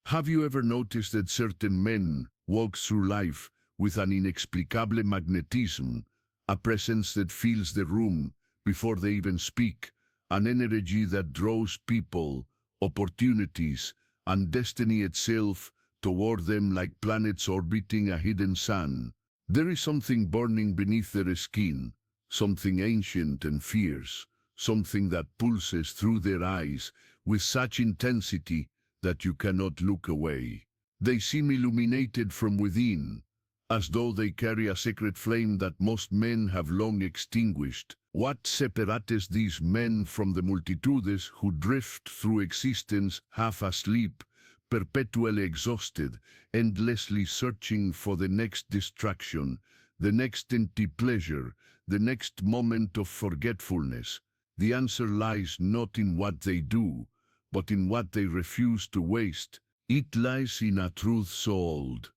Have you ever noticed that certain men walk through life with an inexplicable magnetism, a presence that fills the room before they even speak, an energy that draws people, opportunities, and destiny itself toward them like planets orbiting a hidden sun? There is something burning beneath their skin, something ancient and fierce, something that pulses through their eyes with such intensity that you cannot look away. They seem illuminated from within, as though they carry a secret flame that most men have long extinguished. What separates these men from the multitudes who drift through existence half asleep, perpetually exhausted, endlessly searching for the next distraction, the next empty pleasure, the next moment of forgetfulness? The answer lies not in what they do, but in what they refuse to waste. It lies in a truth so old.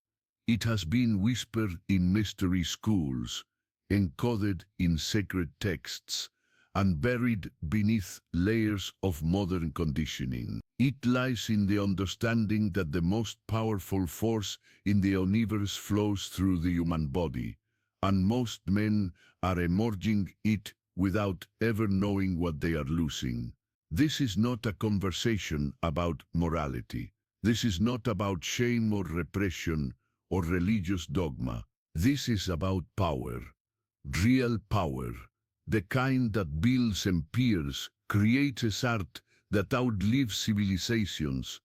It has been whispered in mystery schools, encoded in sacred texts, and buried beneath layers of modern conditioning. It lies in the understanding that the most powerful force in the universe flows through the human body, and most men are emerging it without ever knowing what they are losing. This is not a conversation about morality. This is not about shame or repression or religious dogma. This is about power, real power, the kind that builds empires, creates art that outlives civilizations,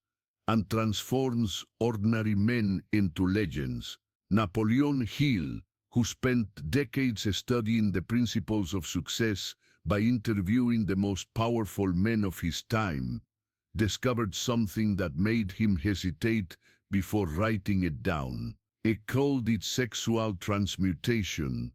and transforms ordinary men into legends. Napoleon Hill, who spent decades studying the principles of success by interviewing the most powerful men of his time, discovered something that made him hesitate before writing it down. He called it sexual transmutation,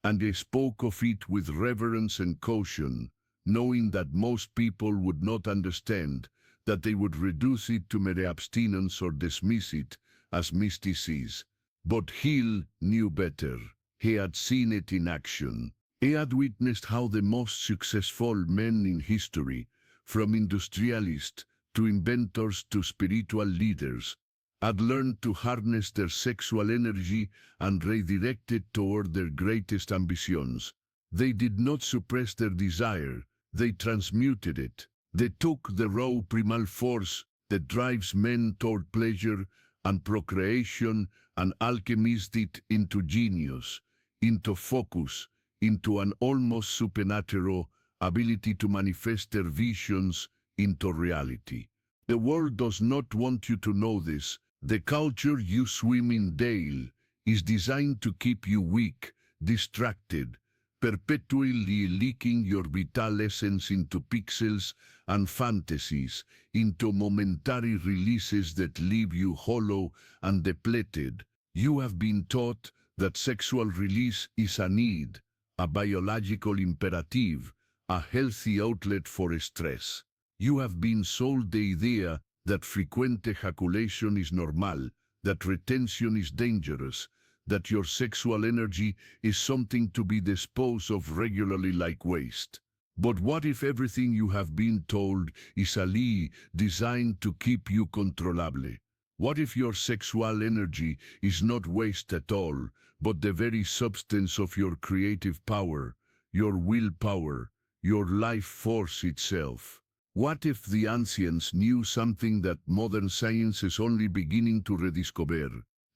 and he spoke of it with reverence and caution, knowing that most people would not understand, that they would reduce it to mere abstinence or dismiss it as mysticism. But Hill knew better. He had seen it in action. He had witnessed how the most successful men in history, from industrialists to inventors to spiritual leaders, had learned to harness their sexual energy and redirect it toward their greatest ambitions. They did not suppress their desire, they transmuted it. They took the raw primal force that drives men toward pleasure and procreation and alchemized it into genius, into focus, into an almost supernatural ability to manifest their visions into reality. The world does not want you to know this. The culture you swim in daily is designed to keep you weak, distracted, perpetually leaking your vital essence into pixels and fantasies, into momentary releases that leave you hollow and depleted. You have been taught that sexual release is a need, a biological imperative, a healthy outlet for stress. You have been sold the idea that frequent ejaculation is normal, that retention is dangerous, that your sexual energy is something to be disposed of regularly like waste. But what if everything you have been told is a lie designed to keep you controllable? What if your sexual energy is not waste at all, but the very substance of your creative power, your willpower, your life force itself? What if the ancients knew something that modern science is only beginning to rediscover?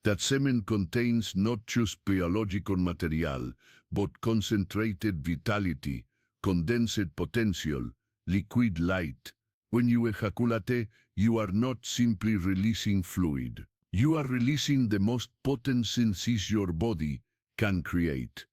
That semen contains not just biological material, but concentrated vitality, condensed potential, liquid light. When you ejaculate, you are not simply releasing fluid. You are releasing the most potent synthesis your body can create.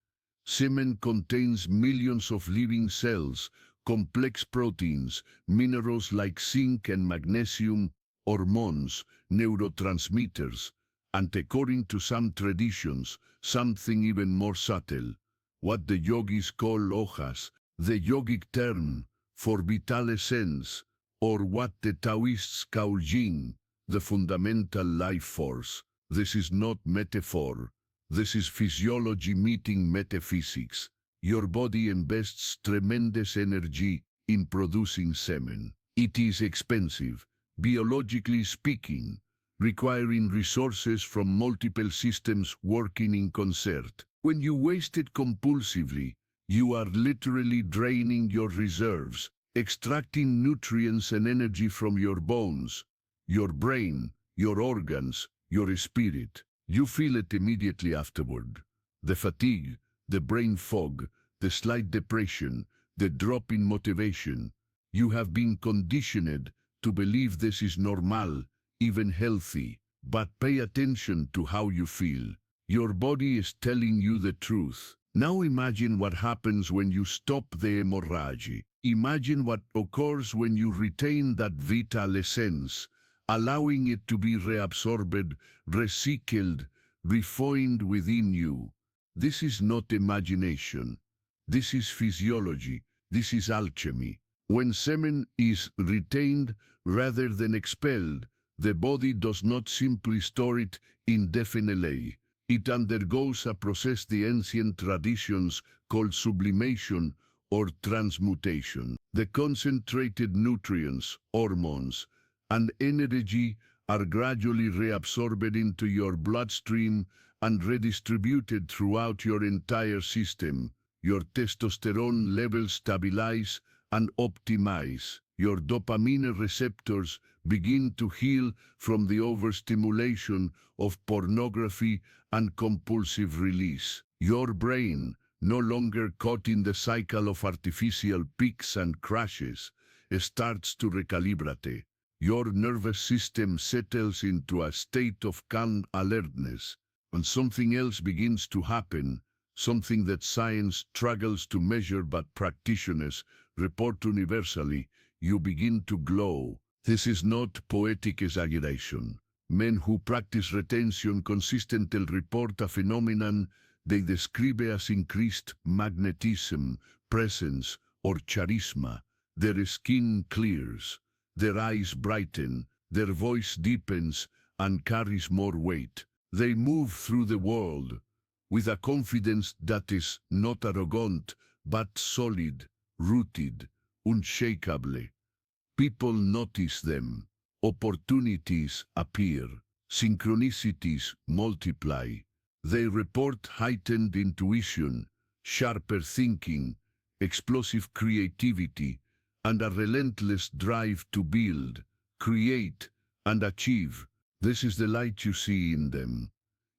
Semen contains millions of living cells, complex proteins, minerals like zinc and magnesium, hormones, neurotransmitters, and according to some traditions, something even more subtle, what the yogis call hojas, the yogic term for vital essence, or what the Taoists call yin, the fundamental life force. This is not metaphor. This is physiology meeting metaphysics. Your body invests tremendous energy in producing semen. It is expensive, biologically speaking, requiring resources from multiple systems working in concert. When you waste it compulsively, you are literally draining your reserves, extracting nutrients and energy from your bones, your brain, your organs, your spirit. You feel it immediately afterward. The fatigue, the brain fog, the slight depression, the drop in motivation. You have been conditioned to believe this is normal, even healthy. But pay attention to how you feel. Your body is telling you the truth. Now imagine what happens when you stop the hemorrhage. Imagine what occurs when you retain that vital essence, allowing it to be reabsorbed, recycled, refined within you. This is not imagination. This is physiology. This is alchemy. When semen is retained rather than expelled, the body does not simply store it indefinitely. It undergoes a process the ancient traditions called sublimation or transmutation. The concentrated nutrients, hormones, and energy are gradually reabsorbed into your bloodstream and redistributed throughout your entire system. Your testosterone levels stabilize and optimize. Your dopamine receptors begin to heal from the overstimulation of pornography and compulsive release. Your brain, no longer caught in the cycle of artificial peaks and crashes, starts to recalibrate. Your nervous system settles into a state of calm alertness, and something else begins to happen, something that science struggles to measure but practitioners report universally. You begin to glow. This is not poetic exaggeration. Men who practice retention consistently report a phenomenon they describe as increased magnetism, presence, or charisma. Their skin clears, their eyes brighten, their voice deepens and carries more weight. They move through the world with a confidence that is not arrogant, but solid, rooted, unshakable. People notice them. Opportunities appear. Synchronicities multiply. They report heightened intuition, sharper thinking, explosive creativity, and a relentless drive to build, create, and achieve. This is the light you see in them.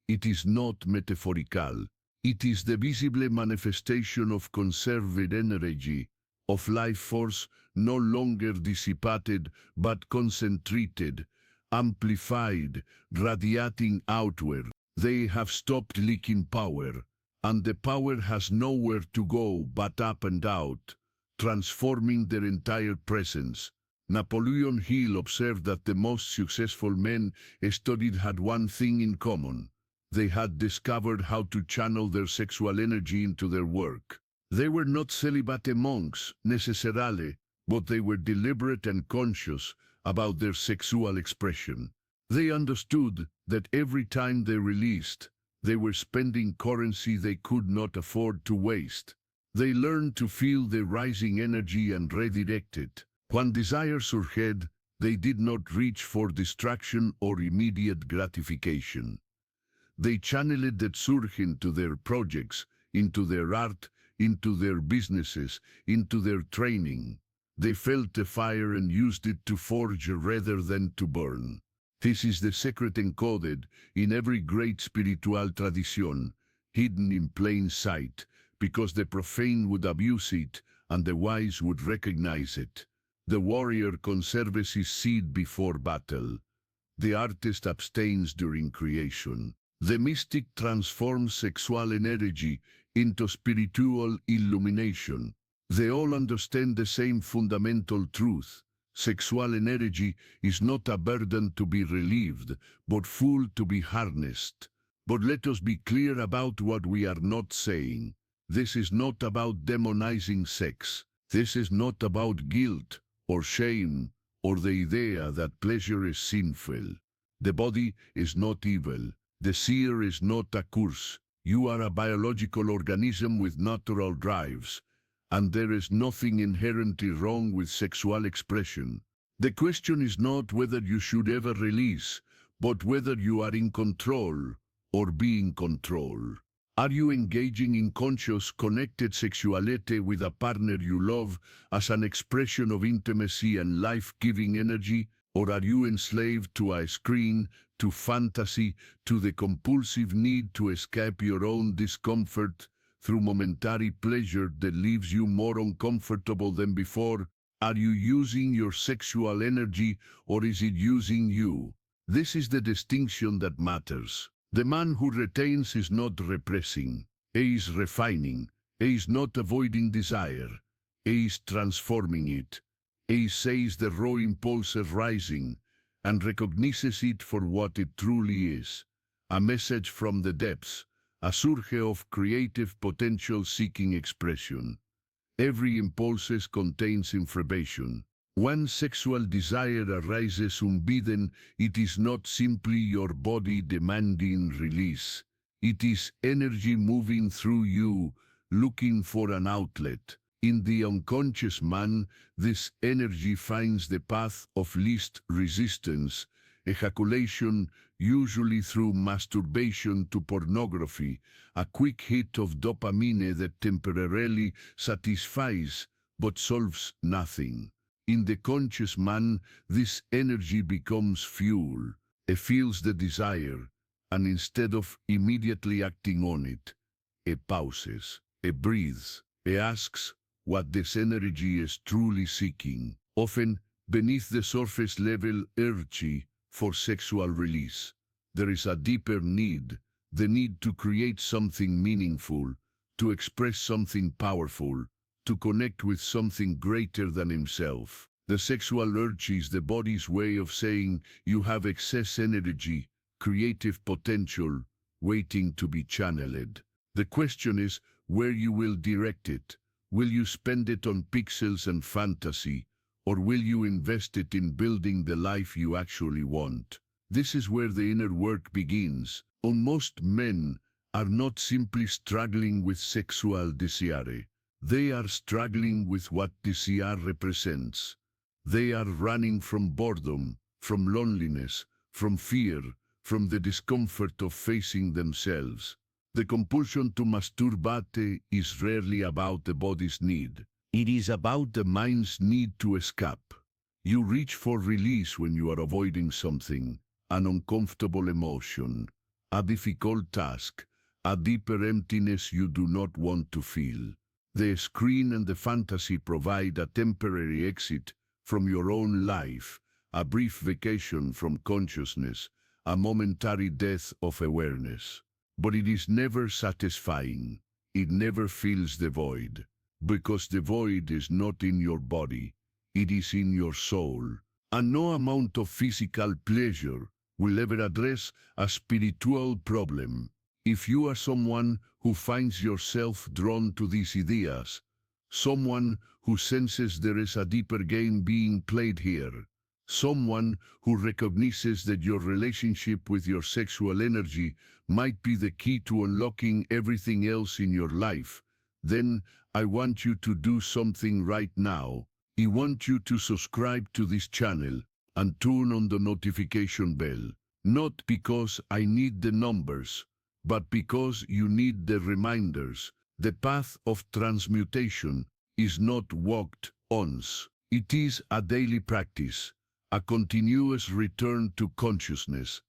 It is not metaphorical. It is the visible manifestation of conserved energy, of life force no longer dissipated but concentrated, amplified, radiating outward. They have stopped leaking power, and the power has nowhere to go but up and out, transforming their entire presence. Napoleon Hill observed that the most successful men studied had one thing in common. They had discovered how to channel their sexual energy into their work. They were not celibate monks, necessarily, but they were deliberate and conscious about their sexual expression. They understood that every time they released, they were spending currency they could not afford to waste. They learned to feel the rising energy and redirect it. When desire surged, they did not reach for distraction or immediate gratification. They channeled that surge into their projects, into their art, into their businesses, into their training. They felt the fire and used it to forge rather than to burn. This is the secret encoded in every great spiritual tradition, hidden in plain sight, because the profane would abuse it and the wise would recognize it. The warrior conserves his seed before battle. The artist abstains during creation. The mystic transforms sexual energy into spiritual illumination. They all understand the same fundamental truth. Sexual energy is not a burden to be relieved, but full to be harnessed. But let us be clear about what we are not saying. This is not about demonizing sex. This is not about guilt or shame or the idea that pleasure is sinful. The body is not evil. The seer is not a curse. You are a biological organism with natural drives, and there is nothing inherently wrong with sexual expression. The question is not whether you should ever release, but whether you are in control or being controlled. Are you engaging in conscious, connected sexuality with a partner you love as an expression of intimacy and life-giving energy? Or are you enslaved to a screen, to fantasy, to the compulsive need to escape your own discomfort through momentary pleasure that leaves you more uncomfortable than before? Are you using your sexual energy, or is it using you? This is the distinction that matters. The man who retains is not repressing, he is refining, he is not avoiding desire, he is transforming it. He says the raw impulse is rising and recognizes it for what it truly is, a message from the depths, a surge of creative potential seeking expression. Every impulse contains information. When sexual desire arises unbidden, it is not simply your body demanding release. It is energy moving through you, looking for an outlet. In the unconscious man, this energy finds the path of least resistance, ejaculation, usually through masturbation to pornography, a quick hit of dopamine that temporarily satisfies but solves nothing. In the conscious man, this energy becomes fuel. It feels the desire, and instead of immediately acting on it, it pauses, it breathes, it asks what this energy is truly seeking, often beneath the surface level urge for sexual release. There is a deeper need, the need to create something meaningful, to express something powerful, to connect with something greater than himself. The sexual urge is the body's way of saying you have excess energy, creative potential, waiting to be channeled. The question is where you will direct it. Will you spend it on pixels and fantasy, or will you invest it in building the life you actually want? This is where the inner work begins. Most men are not simply struggling with sexual desire. They are struggling with what desire represents. They are running from boredom, from loneliness, from fear, from the discomfort of facing themselves. The compulsion to masturbate is rarely about the body's need. It is about the mind's need to escape. You reach for release when you are avoiding something, an uncomfortable emotion, a difficult task, a deeper emptiness you do not want to feel. The screen and the fantasy provide a temporary exit from your own life, a brief vacation from consciousness, a momentary death of awareness. But it is never satisfying. It never fills the void, because the void is not in your body, it is in your soul. And no amount of physical pleasure will ever address a spiritual problem. If you are someone who finds yourself drawn to these ideas, someone who senses there is a deeper game being played here, someone who recognizes that your relationship with your sexual energy might be the key to unlocking everything else in your life, then I want you to do something right now. I want you to subscribe to this channel and turn on the notification bell. Not because I need the numbers, but because you need the reminders. The path of transmutation is not walked once. It is a daily practice, a continuous return to consciousness,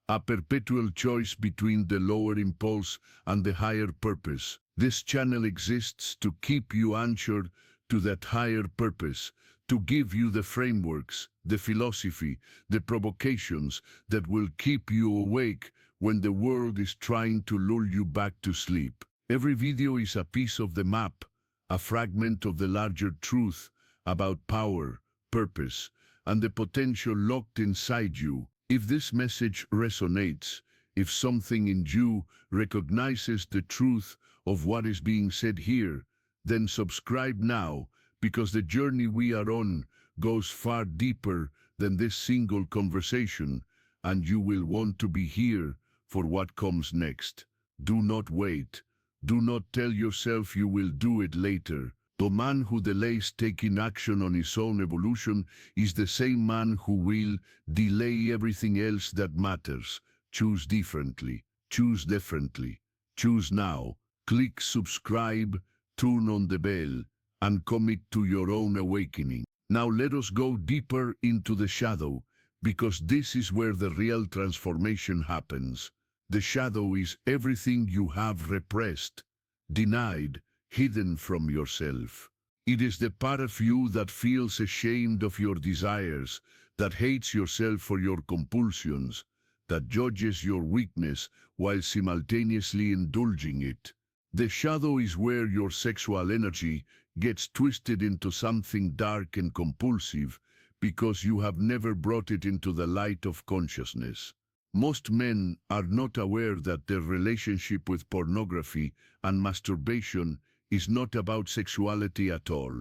a perpetual choice between the lower impulse and the higher purpose. This channel exists to keep you anchored to that higher purpose, to give you the frameworks, the philosophy, the provocations that will keep you awake when the world is trying to lull you back to sleep. Every video is a piece of the map, a fragment of the larger truth about power, purpose, and the potential locked inside you. If this message resonates, if something in you recognizes the truth of what is being said here, then subscribe now, because the journey we are on goes far deeper than this single conversation, and you will want to be here for what comes next. Do not wait. Do not tell yourself you will do it later. The man who delays taking action on his own evolution is the same man who will delay everything else that matters. Choose differently. Choose differently. Choose now. Click subscribe, turn on the bell, and commit to your own awakening. Now let us go deeper into the shadow, because this is where the real transformation happens. The shadow is everything you have repressed, denied, hidden from yourself. It is the part of you that feels ashamed of your desires, that hates yourself for your compulsions, that judges your weakness while simultaneously indulging it. The shadow is where your sexual energy gets twisted into something dark and compulsive because you have never brought it into the light of consciousness. Most men are not aware that their relationship with pornography and masturbation is not about sexuality at all.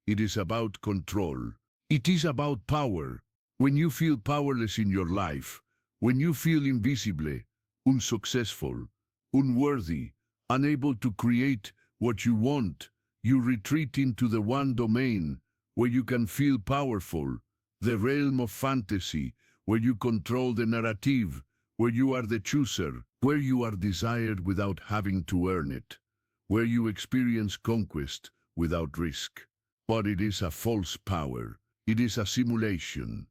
It is about control. It is about power. When you feel powerless in your life, when you feel invisible, unsuccessful, unworthy, unable to create what you want, you retreat into the one domain where you can feel powerful, the realm of fantasy, where you control the narrative, where you are the chooser, where you are desired without having to earn it, where you experience conquest without risk. But it is a false power. It is a simulation.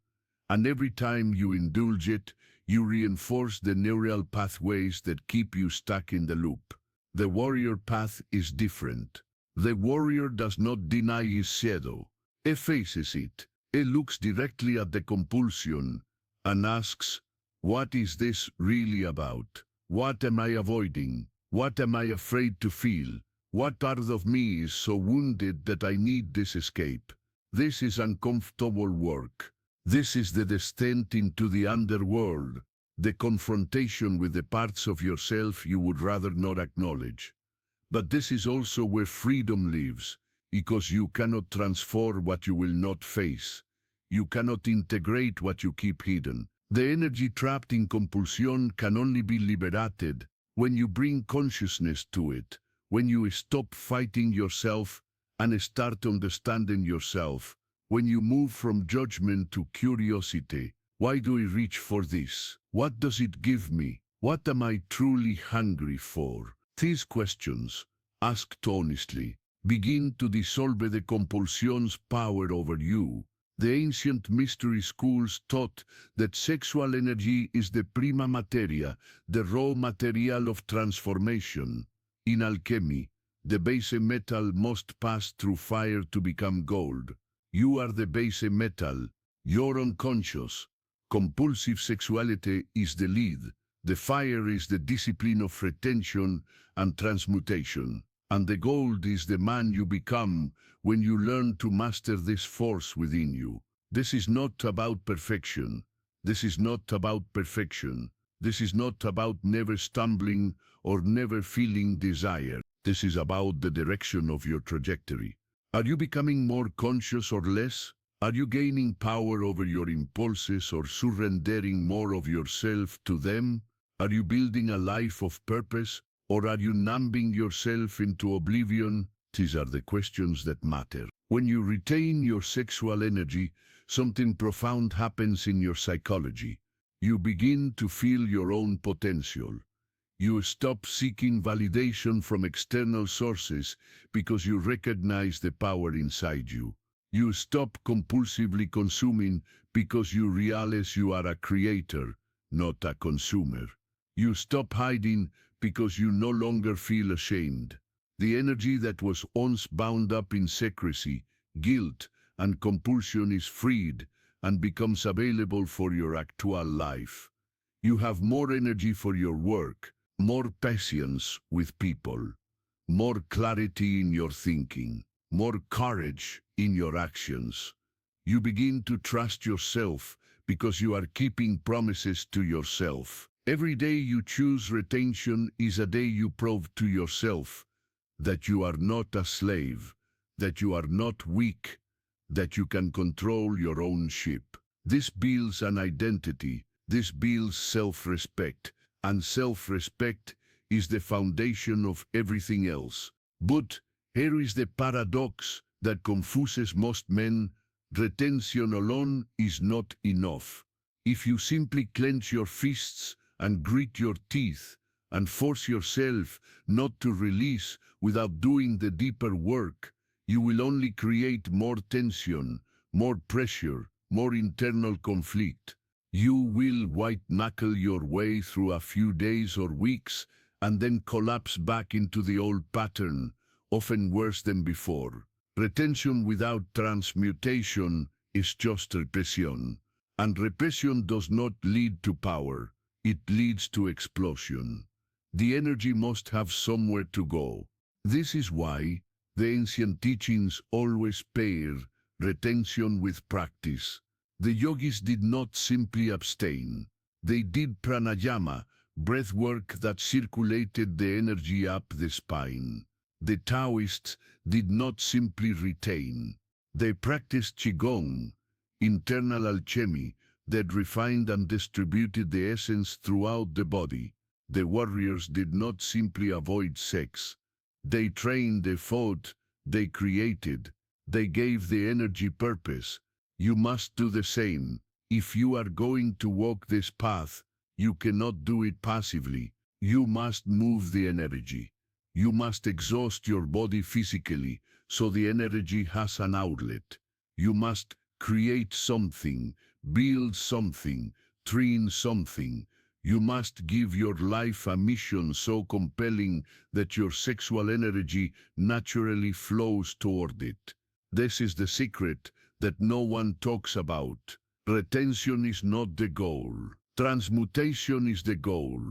And every time you indulge it, you reinforce the neural pathways that keep you stuck in the loop. The warrior path is different. The warrior does not deny his shadow. He faces it. He looks directly at the compulsion and asks, what is this really about? What am I avoiding? What am I afraid to feel? What part of me is so wounded that I need this escape? This is uncomfortable work. This is the descent into the underworld, the confrontation with the parts of yourself you would rather not acknowledge. But this is also where freedom lives, because you cannot transform what you will not face. You cannot integrate what you keep hidden. The energy trapped in compulsion can only be liberated when you bring consciousness to it, when you stop fighting yourself and start understanding yourself, when you move from judgment to curiosity. Why do I reach for this? What does it give me? What am I truly hungry for? These questions, asked honestly, begin to dissolve the compulsion's power over you. The ancient mystery schools taught that sexual energy is the prima materia, the raw material of transformation. In alchemy, the base metal must pass through fire to become gold. You are the base metal. You're unconscious. Compulsive sexuality is the lead. The fire is the discipline of retention and transmutation. And the gold is the man you become when you learn to master this force within you. This is not about perfection. This is not about perfection. This is not about never stumbling or never feeling desire. This is about the direction of your trajectory. Are you becoming more conscious or less? Are you gaining power over your impulses or surrendering more of yourself to them? Are you building a life of purpose, or are you numbing yourself into oblivion? These are the questions that matter. When you retain your sexual energy, something profound happens in your psychology. You begin to feel your own potential. You stop seeking validation from external sources because you recognize the power inside you. You stop compulsively consuming because you realize you are a creator, not a consumer. You stop hiding because you no longer feel ashamed. The energy that was once bound up in secrecy, guilt, and compulsion is freed and becomes available for your actual life. You have more energy for your work, more patience with people, more clarity in your thinking, more courage in your actions. You begin to trust yourself because you are keeping promises to yourself. Every day you choose retention is a day you prove to yourself that you are not a slave, that you are not weak, that you can control your own ship. This builds an identity, this builds self-respect, and self-respect is the foundation of everything else. But Here is the paradox that confuses most men. Retention alone is not enough. If you simply clench your fists and grit your teeth and force yourself not to release without doing the deeper work, you will only create more tension, more pressure, more internal conflict. You will white-knuckle your way through a few days or weeks and then collapse back into the old pattern, often worse than before. Retention without transmutation is just repression. And repression does not lead to power, it leads to explosion. The energy must have somewhere to go. This is why the ancient teachings always pair retention with practice. The yogis did not simply abstain. They did pranayama, breath work that circulated the energy up the spine. The Taoists did not simply retain. They practiced qigong, internal alchemy, that refined and distributed the essence throughout the body. The warriors did not simply avoid sex. They trained, they fought, they created, they gave the energy purpose. You must do the same. If you are going to walk this path, you cannot do it passively. You must move the energy. You must exhaust your body physically, so the energy has an outlet. You must create something, build something, train something. You must give your life a mission so compelling that your sexual energy naturally flows toward it. This is the secret that no one talks about. Retention is not the goal. Transmutation is the goal.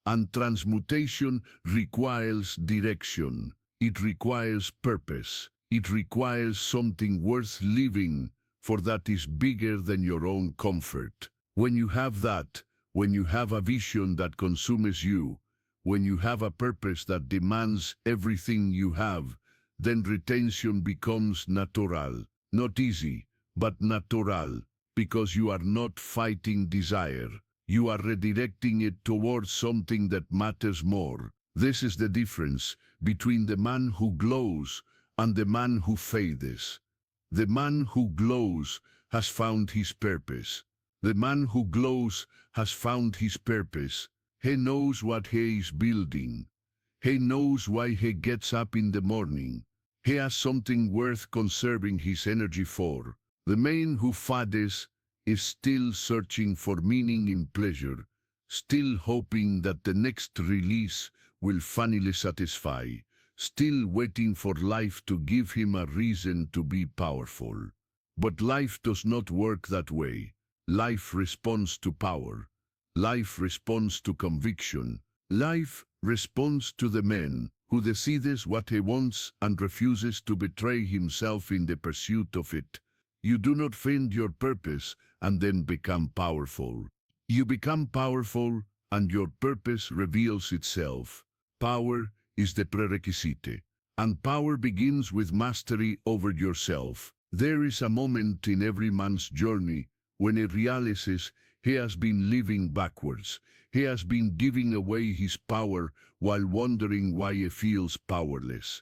And transmutation requires direction. It requires purpose. It requires something worth living, for that is bigger than your own comfort. When you have that, when you have a vision that consumes you, when you have a purpose that demands everything you have, then retention becomes natural. Not easy, but natural, because you are not fighting desire. You are redirecting it towards something that matters more. This is the difference between the man who glows and the man who fades. The man who glows has found his purpose. The man who glows has found his purpose. He knows what he is building. He knows why he gets up in the morning. He has something worth conserving his energy for. The man who fades is still searching for meaning in pleasure, still hoping that the next release will finally satisfy, still waiting for life to give him a reason to be powerful. But life does not work that way. Life responds to power. Life responds to conviction. Life responds to the man who decides what he wants and refuses to betray himself in the pursuit of it. You do not find your purpose and then become powerful. You become powerful and your purpose reveals itself. Power is the prerequisite, and power begins with mastery over yourself. There is a moment in every man's journey when he realizes he has been living backwards. He has been giving away his power while wondering why he feels powerless.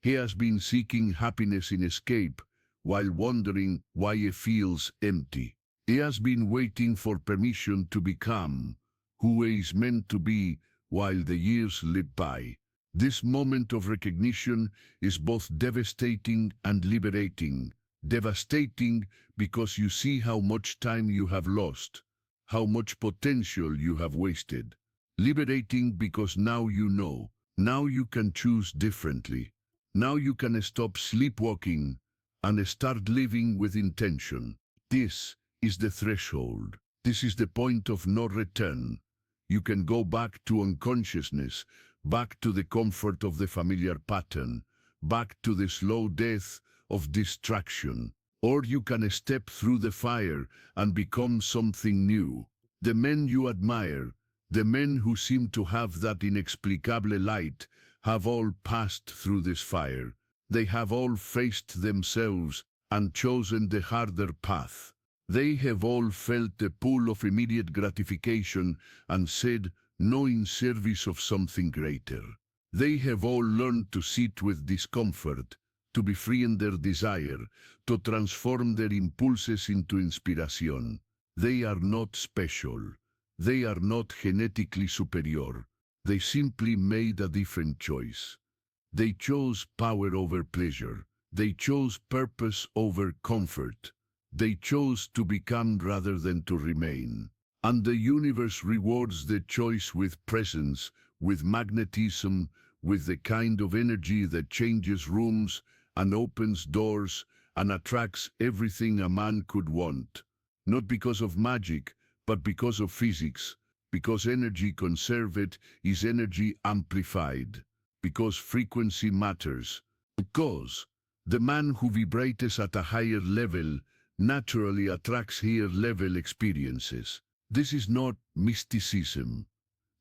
He has been seeking happiness in escape while wondering why he feels empty. He has been waiting for permission to become who he is meant to be while the years slip by. This moment of recognition is both devastating and liberating. Devastating because you see how much time you have lost, how much potential you have wasted. Liberating because now you know, now you can choose differently. Now you can stop sleepwalking and start living with intention. This is the threshold. This is the point of no return. You can go back to unconsciousness, back to the comfort of the familiar pattern, back to the slow death of distraction. Or you can step through the fire and become something new. The men you admire, the men who seem to have that inexplicable light, have all passed through this fire. They have all faced themselves and chosen the harder path. They have all felt the pull of immediate gratification and said, no, in service of something greater. They have all learned to sit with discomfort, to befriend their desire, to transform their impulses into inspiration. They are not special. They are not genetically superior. They simply made a different choice. They chose power over pleasure. They chose purpose over comfort. They chose to become rather than to remain. And the universe rewards the choice with presence, with magnetism, with the kind of energy that changes rooms and opens doors and attracts everything a man could want. Not because of magic, but because of physics, because energy conserved is energy amplified, because frequency matters, because the man who vibrates at a higher level naturally attracts higher level experiences. This is not mysticism.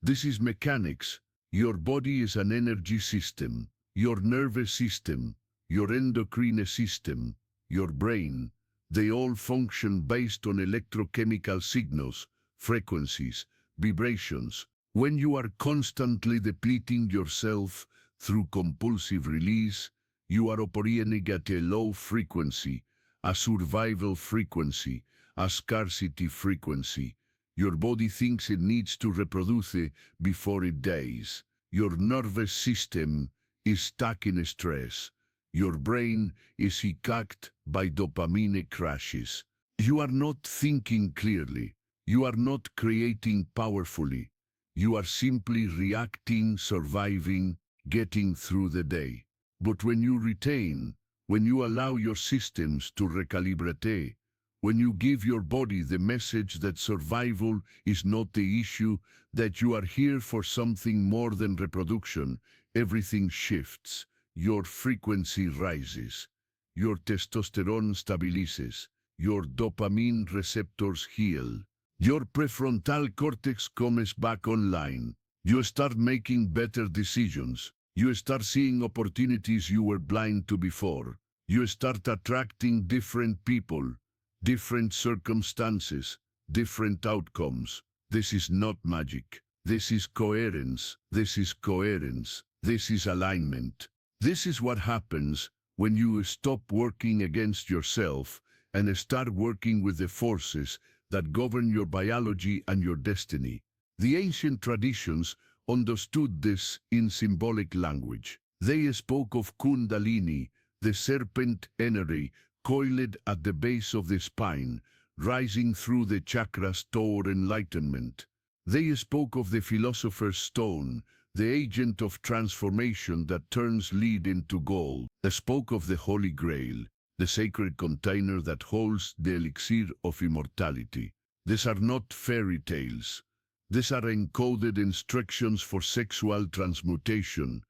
This is mechanics. Your body is an energy system. Your nervous system, your endocrine system, your brain, they all function based on electrochemical signals, frequencies, vibrations. When you are constantly depleting yourself through compulsive release, you are operating at a low frequency, a survival frequency, a scarcity frequency. Your body thinks it needs to reproduce before it dies. Your nervous system is stuck in stress. Your brain is hijacked by dopamine crashes. You are not thinking clearly. You are not creating powerfully. You are simply reacting, surviving, getting through the day. But when you retain, when you allow your systems to recalibrate, when you give your body the message that survival is not the issue, that you are here for something more than reproduction, everything shifts. Your frequency rises. Your testosterone stabilizes. Your dopamine receptors heal. Your prefrontal cortex comes back online. You start making better decisions. You start seeing opportunities you were blind to before. You start attracting different people, different circumstances, different outcomes. This is not magic. This is coherence. This is coherence. This is alignment. This is what happens when you stop working against yourself and start working with the forces that govern your biology and your destiny. The ancient traditions understood this in symbolic language. They spoke of Kundalini, the serpent energy, coiled at the base of the spine, rising through the chakras toward enlightenment. They spoke of the philosopher's stone, the agent of transformation that turns lead into gold. They spoke of the Holy Grail, the sacred container that holds the elixir of immortality. These are not fairy tales. These are encoded instructions for sexual transmutation,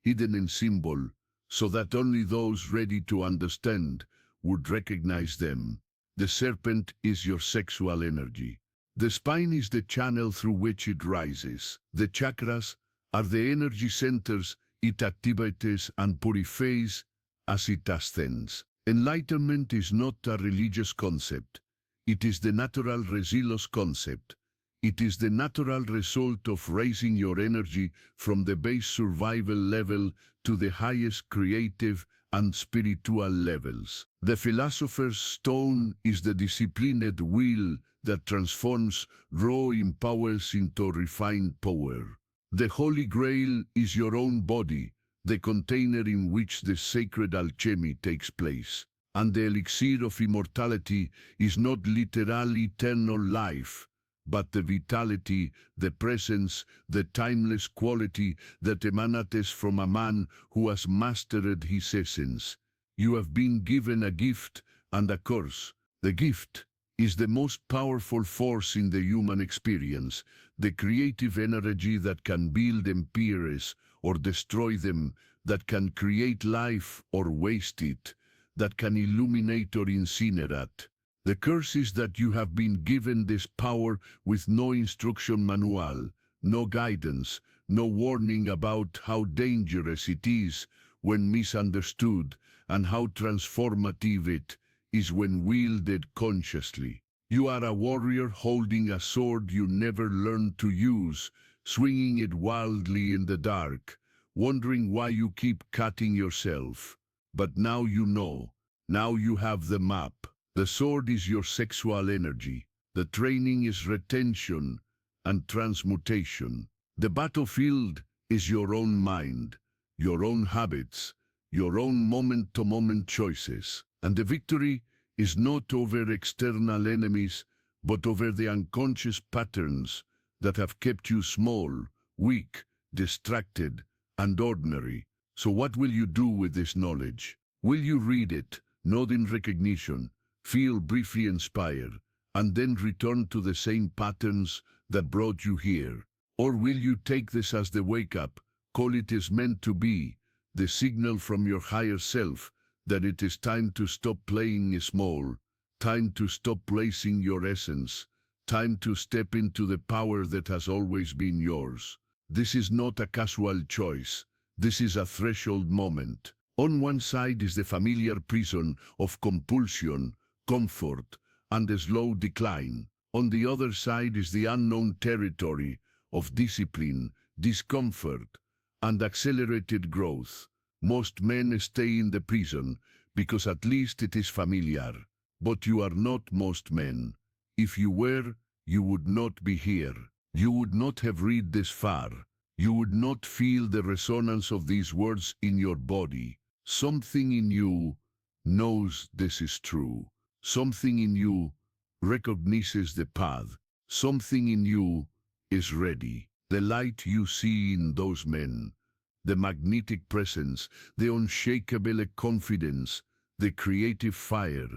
hidden in symbol, so that only those ready to understand would recognize them. The serpent is your sexual energy. The spine is the channel through which it rises. The chakras are the energy centers it activates and purifies as it ascends. Enlightenment is not a religious concept. It is the natural resilience concept. It is the natural result of raising your energy from the base survival level to the highest creative and spiritual levels. The philosopher's stone is the disciplined will that transforms raw impulse into refined power. The Holy Grail is your own body, the container in which the sacred alchemy takes place. And the elixir of immortality is not literal eternal life, but the vitality, the presence, the timeless quality that emanates from a man who has mastered his essence. You have been given a gift and a curse. The gift is the most powerful force in the human experience, the creative energy that can build empires or destroy them, that can create life or waste it, that can illuminate or incinerate. The curse is that you have been given this power with no instruction manual, no guidance, no warning about how dangerous it is when misunderstood and how transformative it is when wielded consciously. You are a warrior holding a sword you never learned to use, swinging it wildly in the dark, wondering why you keep cutting yourself. But now you know. Now you have the map. The sword is your sexual energy. The training is retention and transmutation. The battlefield is your own mind, your own habits, your own moment-to-moment choices. And the victory is not over external enemies, but over the unconscious patterns that have kept you small, weak, distracted, and ordinary. So what will you do with this knowledge? Will you read it, nod in recognition, feel briefly inspired, and then return to the same patterns that brought you here? Or will you take this as the wake-up, call it is meant to be, the signal from your higher self that it is time to stop playing small, time to stop placing your essence, time to step into the power that has always been yours? This is not a casual choice. This is a threshold moment. On one side is the familiar prison of compulsion, comfort, and a slow decline. On the other side is the unknown territory of discipline, discomfort, and accelerated growth. Most men stay in the prison because at least it is familiar. But you are not most men. If you were, you would not be here. You would not have read this far. You would not feel the resonance of these words in your body. Something in you knows this is true. Something in you recognizes the path. Something in you is ready. The light you see in those men, the magnetic presence, the unshakable confidence, the creative fire,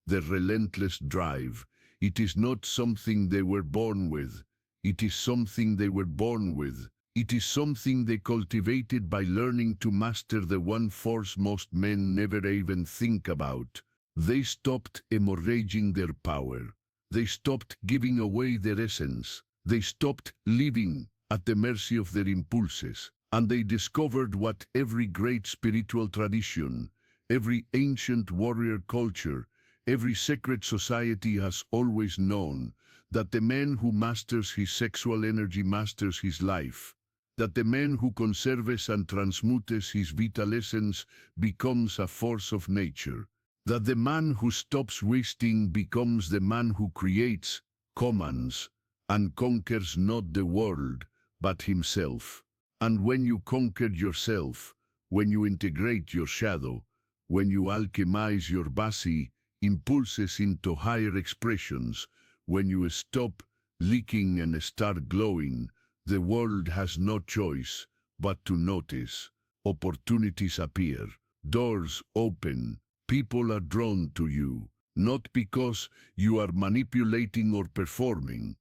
the relentless drive, it is not something they were born with. It is something they were born with. It is something they cultivated by learning to master the one force most men never even think about. They stopped hemorrhaging their power. They stopped giving away their essence. They stopped living at the mercy of their impulses. And they discovered what every great spiritual tradition, every ancient warrior culture, every sacred society has always known, that the man who masters his sexual energy masters his life. That the man who conserves and transmutes his vital essence becomes a force of nature. That the man who stops wasting becomes the man who creates, commands, and conquers not the world, but himself. And when you conquer yourself, when you integrate your shadow, when you alchemize your basi impulses into higher expressions, when you stop leaking and start glowing, the world has no choice but to notice. Opportunities appear, doors open, people are drawn to you, not because you are manipulating or performing,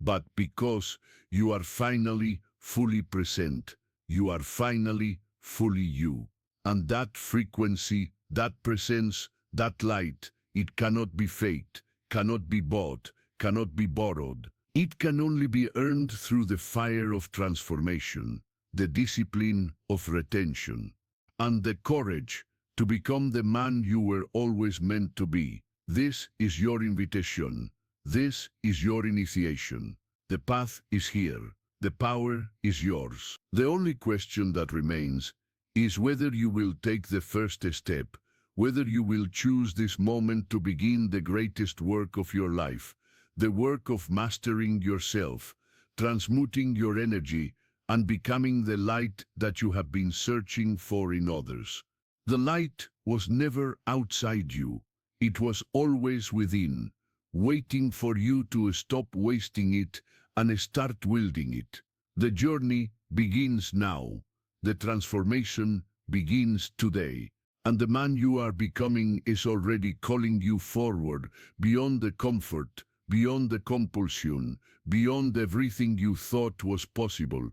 but because you are finally fully present. You are finally fully you. And that frequency, that presence, that light, it cannot be faked, cannot be bought, cannot be borrowed. It can only be earned through the fire of transformation, the discipline of retention, and the courage to become the man you were always meant to be. This is your invitation. This is your initiation. The path is here. The power is yours. The only question that remains is whether you will take the first step, whether you will choose this moment to begin the greatest work of your life, the work of mastering yourself, transmuting your energy, and becoming the light that you have been searching for in others. The light was never outside you. It was always within, waiting for you to stop wasting it and start wielding it. The journey begins now. The transformation begins today. And the man you are becoming is already calling you forward, beyond the comfort, beyond the compulsion, beyond everything you thought was possible,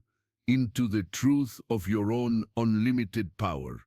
into the truth of your own unlimited power.